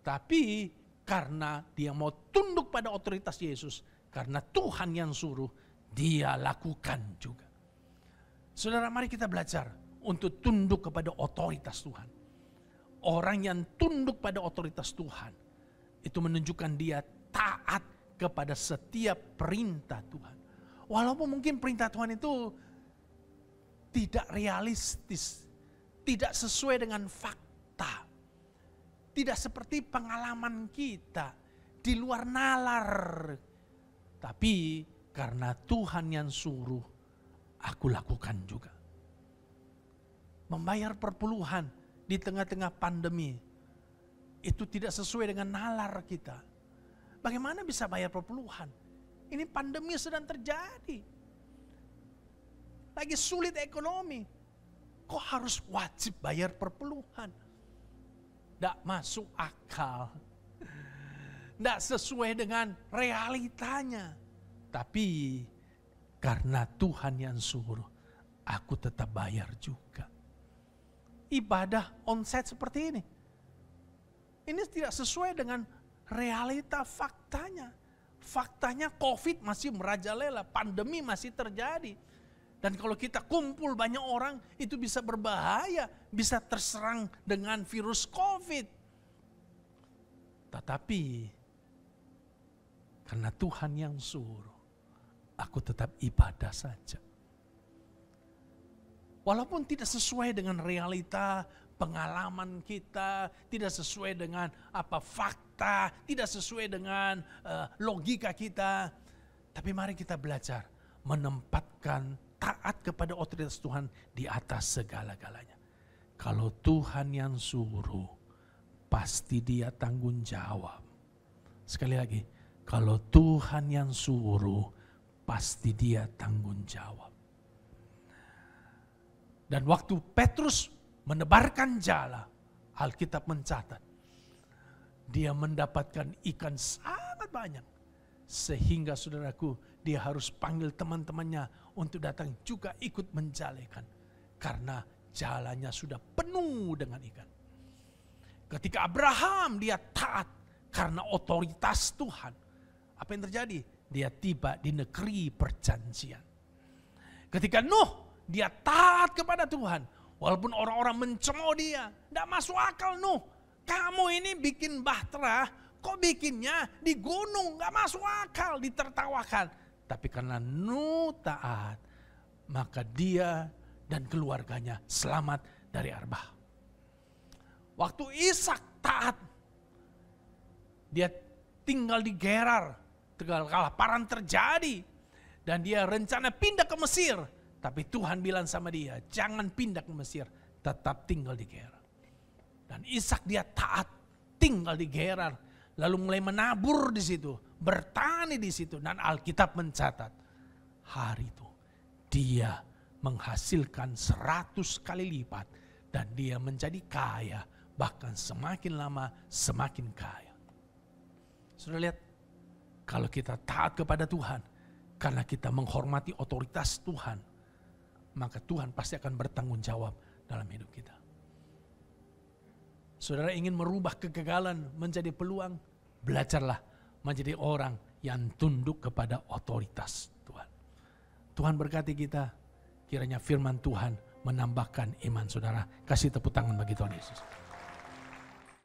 tapi karena dia mau tunduk pada otoritas Yesus, karena Tuhan yang suruh, dia lakukan juga. Saudara, mari kita belajar untuk tunduk kepada otoritas Tuhan. Orang yang tunduk pada otoritas Tuhan, itu menunjukkan dia taat kepada setiap perintah Tuhan. Walaupun mungkin perintah Tuhan itu tidak realistis, tidak sesuai dengan fakta, tidak seperti pengalaman kita, di luar nalar. Tapi karena Tuhan yang suruh, aku lakukan juga. Membayar perpuluhan di tengah-tengah pandemi, itu tidak sesuai dengan nalar kita. Bagaimana bisa bayar perpuluhan? Ini pandemi sedang terjadi. Lagi sulit ekonomi. Kok harus wajib bayar perpuluhan? Tidak masuk akal. Tidak sesuai dengan realitanya. Tapi karena Tuhan yang suruh, aku tetap bayar juga. Ibadah onsite seperti ini. Ini tidak sesuai dengan realita faktanya. Faktanya COVID masih merajalela, pandemi masih terjadi. Dan kalau kita kumpul banyak orang, itu bisa berbahaya, bisa terserang dengan virus COVID. Tetapi karena Tuhan yang suruh, aku tetap ibadah saja. Walaupun tidak sesuai dengan realita, pengalaman kita, tidak sesuai dengan fakta, tidak sesuai dengan logika kita. Tapi mari kita belajar menempatkan taat kepada otoritas Tuhan di atas segala-galanya. Kalau Tuhan yang suruh, pasti dia tanggung jawab. Sekali lagi, kalau Tuhan yang suruh, pasti dia tanggung jawab. Dan waktu Petrus menebarkan jala, Alkitab mencatat, dia mendapatkan ikan sangat banyak. Sehingga saudaraku, dia harus panggil teman-temannya untuk datang juga ikut menjalekan. Karena jalannya sudah penuh dengan ikan. Ketika Abraham dia taat karena otoritas Tuhan. Apa yang terjadi? Dia tiba di negeri perjanjian. Ketika Nuh dia taat kepada Tuhan. Walaupun orang-orang mencemooh dia, tidak masuk akal Nuh. Kamu ini bikin bahtera, kok bikinnya di gunung, gak masuk akal, ditertawakan. Tapi karena Nuh taat, maka dia dan keluarganya selamat dari Arbah. Waktu Ishak taat, dia tinggal di Gerar, kelaparan terjadi. Dan dia rencana pindah ke Mesir. Tapi Tuhan bilang sama dia, jangan pindah ke Mesir, tetap tinggal di Gerar. Dan Ishak dia taat, tinggal di Gerar. Lalu mulai menabur di situ, bertani di situ. Dan Alkitab mencatat, hari itu dia menghasilkan 100 kali lipat. Dan dia menjadi kaya, bahkan semakin lama semakin kaya. Sudah lihat, kalau kita taat kepada Tuhan, karena kita menghormati otoritas Tuhan, maka Tuhan pasti akan bertanggung jawab dalam hidup kita. Saudara ingin merubah kegagalan menjadi peluang, belajarlah menjadi orang yang tunduk kepada otoritas Tuhan. Tuhan berkati kita, kiranya firman Tuhan menambahkan iman saudara. Kasih tepuk tangan bagi Tuhan Yesus.